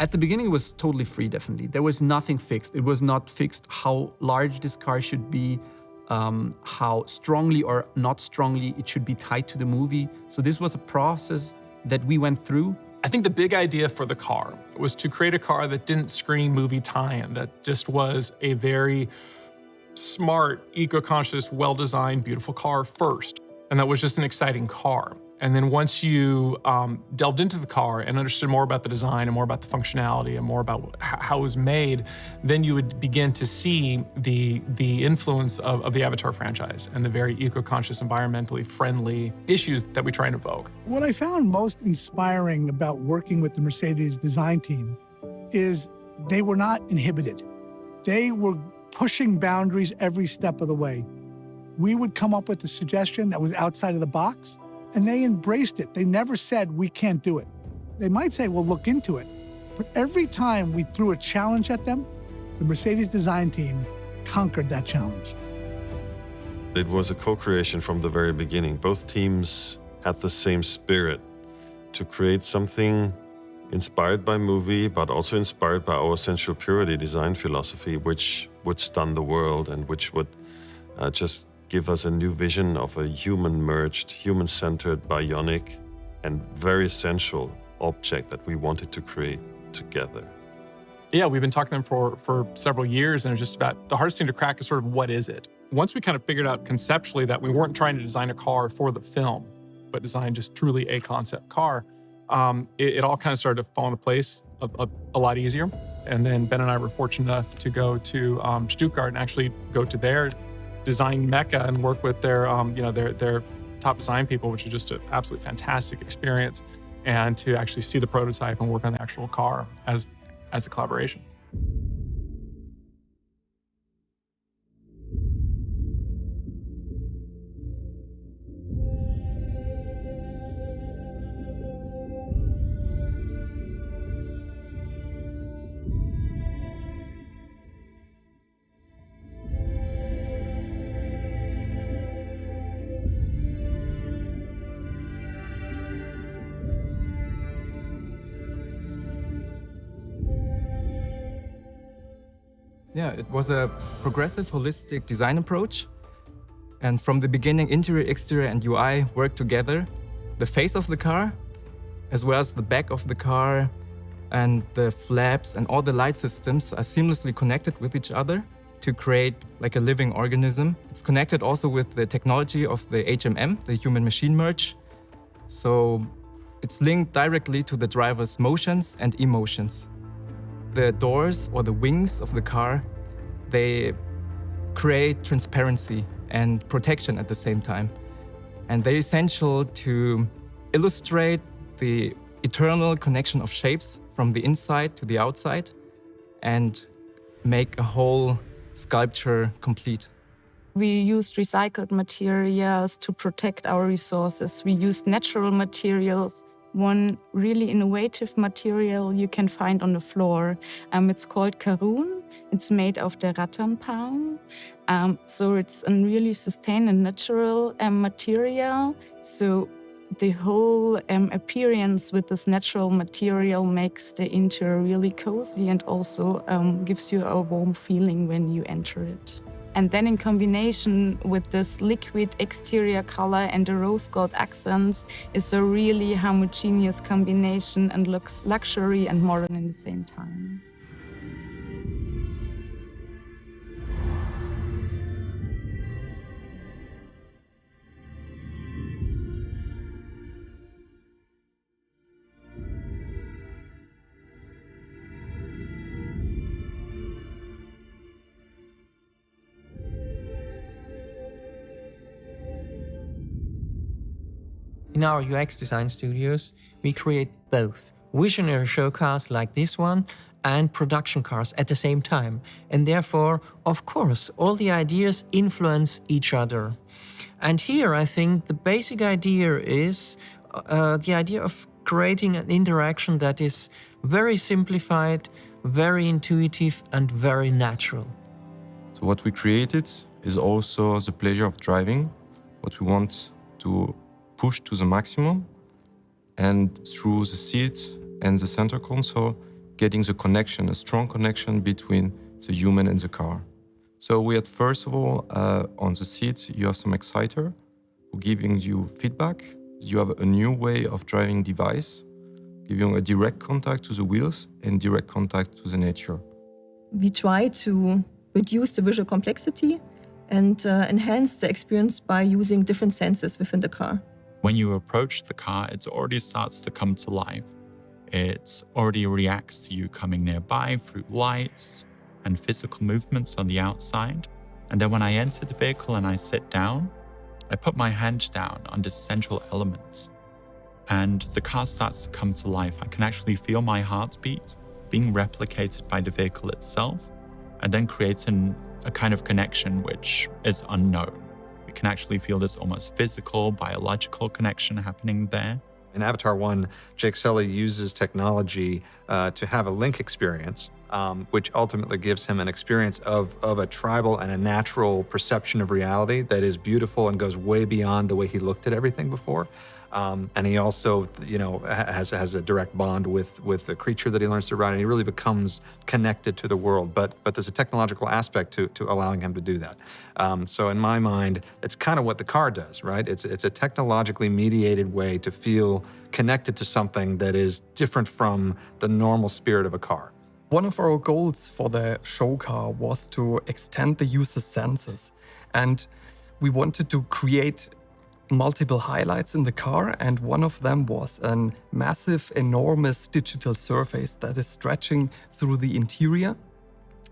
At the beginning, it was totally free, definitely. There was nothing fixed. It was not fixed how large this car should be, how strongly or not strongly it should be tied to the movie. So this was a process that we went through. I think the big idea for the car was to create a car that didn't scream movie tie-in, that just was a very smart, eco-conscious, well-designed, beautiful car first. And that was just an exciting car. And then once you delved into the car and understood more about the design and more about the functionality and more about how it was made, then you would begin to see the influence of the Avatar franchise and the very eco-conscious, environmentally friendly issues that we try and evoke. What I found most inspiring about working with the Mercedes design team is they were not inhibited. They were pushing boundaries every step of the way. We would come up with a suggestion that was outside of the box, and they embraced it. They never said, we can't do it. They might say, we'll look into it. But every time we threw a challenge at them, the Mercedes design team conquered that challenge. It was a co-creation from the very beginning. Both teams had the same spirit to create something inspired by movie, but also inspired by our sensual purity design philosophy, which would stun the world and which would just give us a new vision of a human-merged, human-centered, bionic, and very sensual object that we wanted to create together. Yeah, we've been talking to them for several years, and it's just about the hardest thing to crack is sort of what is it? Once we kind of figured out conceptually that we weren't trying to design a car for the film, but design just truly a concept car, it all kind of started to fall into place a lot easier. And then Ben and I were fortunate enough to go to Stuttgart and actually go to their design mecca and work with their top design people, which was just an absolutely fantastic experience, and to actually see the prototype and work on the actual car as a collaboration. Yeah, it was a progressive, holistic design approach. And from the beginning, interior, exterior, and UI worked together. The face of the car, as well as the back of the car, and the flaps and all the light systems are seamlessly connected with each other to create like a living organism. It's connected also with the technology of the HMM, the human-machine merge. So it's linked directly to the driver's motions and emotions. The doors or the wings of the car, they create transparency and protection at the same time. And they're essential to illustrate the eternal connection of shapes from the inside to the outside and make a whole sculpture complete. We used recycled materials to protect our resources. We used natural materials. One really innovative material you can find on the floor. It's called Karoon. It's made of the rattan palm. So it's a really sustained and natural material. So the whole appearance with this natural material makes the interior really cozy and also gives you a warm feeling when you enter it. And then in combination with this liquid exterior color and the rose gold accents is a really homogeneous combination and looks luxury and modern at the same time. In our UX design studios, we create both visionary show cars like this one and production cars at the same time. And therefore, of course, all the ideas influence each other. And here, I think the basic idea is the idea of creating an interaction that is very simplified, very intuitive, and very natural. So what we created is also the pleasure of driving, what we want to push to the maximum. And through the seat and the center console, getting the connection, a strong connection between the human and the car. So we had, first of all, on the seats, you have some exciter who giving you feedback. You have a new way of driving device, giving a direct contact to the wheels and direct contact to the nature. We try to reduce the visual complexity and enhance the experience by using different senses within the car. When you approach the car, it already starts to come to life. It already reacts to you coming nearby through lights and physical movements on the outside. And then when I enter the vehicle and I sit down, I put my hand down on this central element and the car starts to come to life. I can actually feel my heartbeat being replicated by the vehicle itself and then creates a kind of connection which is unknown. We can actually feel this almost physical, biological connection happening there. In Avatar 1, Jake Sully uses technology to have a link experience, which ultimately gives him an experience of a tribal and a natural perception of reality that is beautiful and goes way beyond the way he looked at everything before. And he also, has a direct bond with the creature that he learns to ride, and he really becomes connected to the world. But there's a technological aspect to allowing him to do that. So in my mind, it's kind of what the car does, right? It's a technologically mediated way to feel connected to something that is different from the normal spirit of a car. One of our goals for the show car was to extend the user's senses, and we wanted to create multiple highlights in the car, and one of them was a massive, enormous digital surface that is stretching through the interior.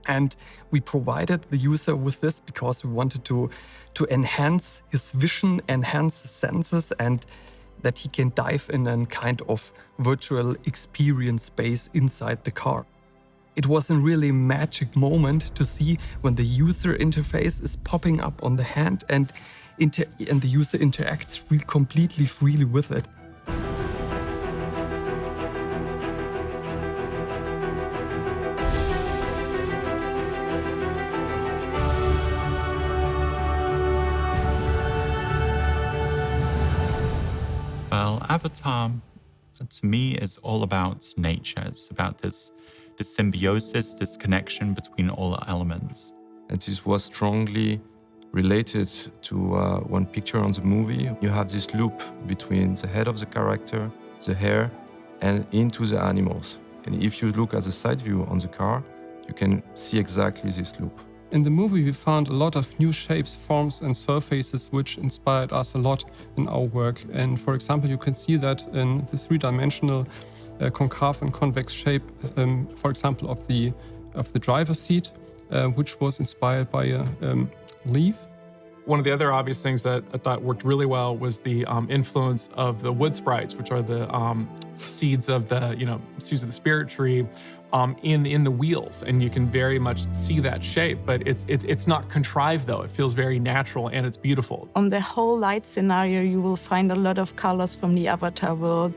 And we provided the user with this because we wanted to enhance his vision, enhance his senses, and that he can dive in a kind of virtual experience space inside the car. It was a really magic moment to see when the user interface is popping up on the hand and the user interacts completely freely with it. Well, Avatar, to me, is all about nature. It's about this symbiosis, this connection between all elements. And this was strongly related to one picture on the movie. You have this loop between the head of the character, the hair, and into the animals. And if you look at the side view on the car, you can see exactly this loop. In the movie, we found a lot of new shapes, forms, and surfaces which inspired us a lot in our work. And for example, you can see that in the three-dimensional concave and convex shape, for example, of the driver's seat, which was inspired by a leaf. One of the other obvious things that I thought worked really well was the influence of the wood sprites, which are the seeds of the spirit tree, in the wheels, and you can very much see that shape. But it's not contrived though. It feels very natural and it's beautiful. On the whole light scenario, you will find a lot of colors from the Avatar world.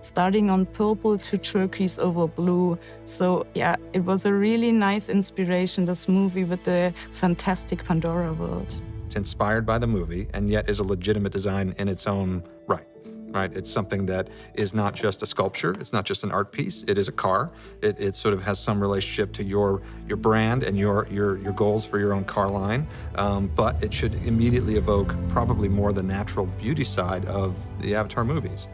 Starting on purple to turquoise over blue. So yeah, it was a really nice inspiration, this movie with the fantastic Pandora world. It's inspired by the movie and yet is a legitimate design in its own right. It's something that is not just a sculpture, it's not just an art piece, it is a car. It sort of has some relationship to your brand and your goals for your own car line, but it should immediately evoke probably more the natural beauty side of the Avatar movies.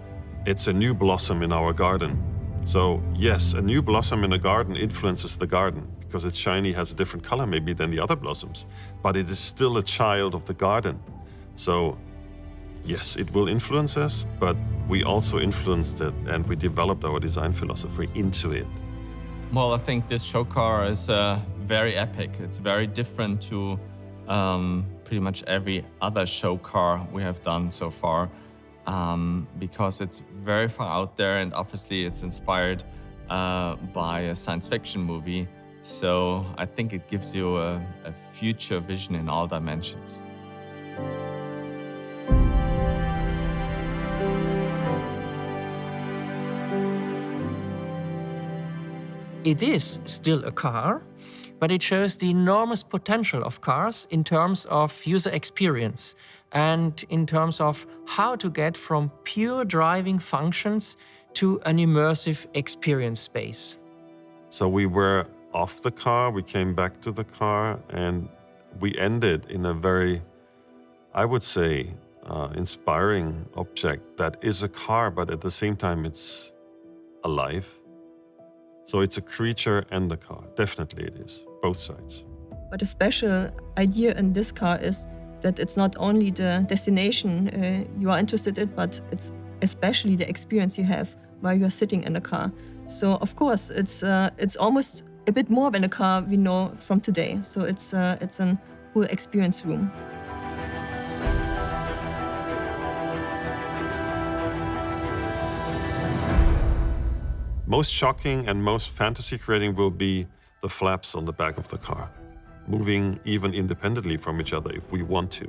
It's a new blossom in our garden. So yes, a new blossom in a garden influences the garden because it's shiny, has a different color maybe than the other blossoms, but it is still a child of the garden. So yes, it will influence us, but we also influenced it and we developed our design philosophy into it. Well, I think this show car is very epic. It's very different to pretty much every other show car we have done so far. Because it's very far out there and obviously it's inspired by a science fiction movie. So I think it gives you a future vision in all dimensions. It is still a car, but it shows the enormous potential of cars in terms of user experience and in terms of how to get from pure driving functions to an immersive experience space. So we were off the car, we came back to the car, and we ended in a very, I would say, inspiring object that is a car, but at the same time it's alive. So it's a creature and a car. Definitely it is, both sides. But a special idea in this car is that it's not only the destination you are interested in, but it's especially the experience you have while you're sitting in the car. So of course, it's almost a bit more than a car we know from today. So it's a whole experience room. Most shocking and most fantasy creating will be the flaps on the back of the car, moving even independently from each other if we want to.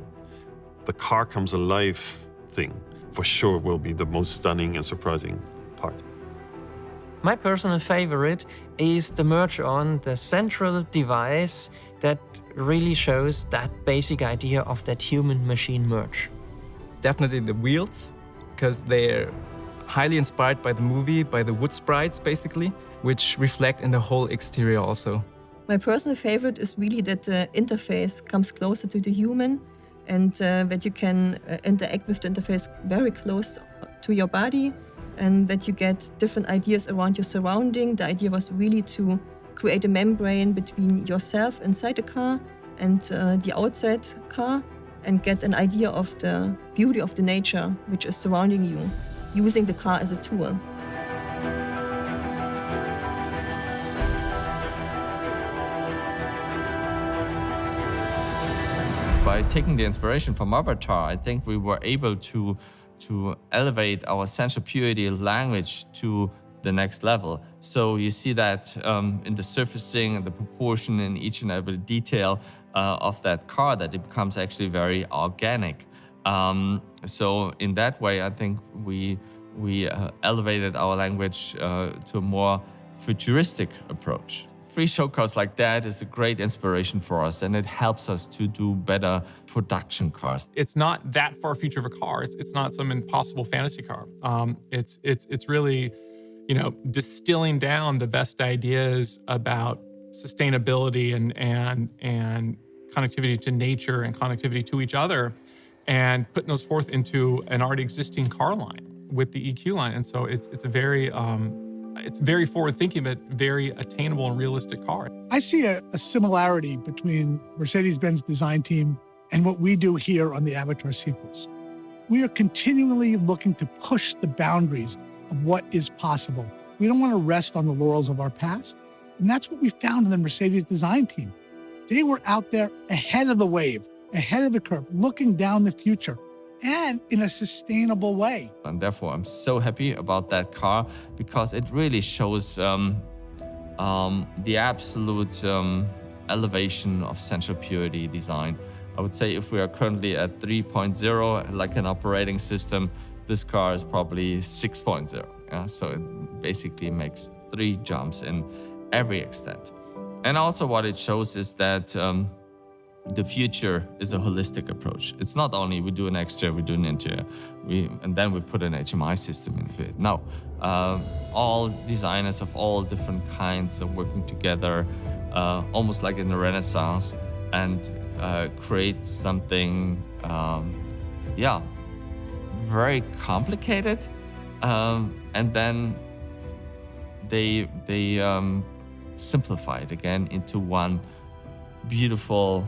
The car comes alive thing for sure will be the most stunning and surprising part. My personal favorite is the merge on, the central device that really shows that basic idea of that human-machine merge. Definitely the wheels, because they're highly inspired by the movie, by the wood sprites basically, which reflect in the whole exterior also. My personal favorite is really that the interface comes closer to the human and that you can interact with the interface very close to your body and that you get different ideas around your surrounding. The idea was really to create a membrane between yourself inside the car and the outside car and get an idea of the beauty of the nature which is surrounding you, using the car as a tool. By taking the inspiration from Avatar, I think we were able to elevate our sensual purity language to the next level. So you see that in the surfacing and the proportion in each and every detail of that car, that it becomes actually very organic. So in that way, I think we elevated our language to a more futuristic approach. Free show cars like that is a great inspiration for us, and it helps us to do better production cars. It's not that far future of a car. It's not some impossible fantasy car. It's really, distilling down the best ideas about sustainability and connectivity to nature and connectivity to each other, and putting those forth into an already existing car line with the EQ line. And so it's very forward-thinking, but very attainable and realistic car. I see a similarity between Mercedes-Benz design team and what we do here on the Avatar sequels. We are continually looking to push the boundaries of what is possible. We don't want to rest on the laurels of our past. And that's what we found in the Mercedes design team. They were out there ahead of the wave, ahead of the curve, looking down the future, and in a sustainable way. And therefore, I'm so happy about that car because it really shows the absolute elevation of sensual purity design. I would say if we are currently at 3.0, like an operating system, this car is probably 6.0. Yeah? So it basically makes 3 jumps in every extent. And also what it shows is that the future is a holistic approach. It's not only we do an exterior, we do an interior, and then we put an HMI system into it. No, all designers of all different kinds are working together, almost like in the Renaissance, and create something, very complicated, and then they simplify it again into one beautiful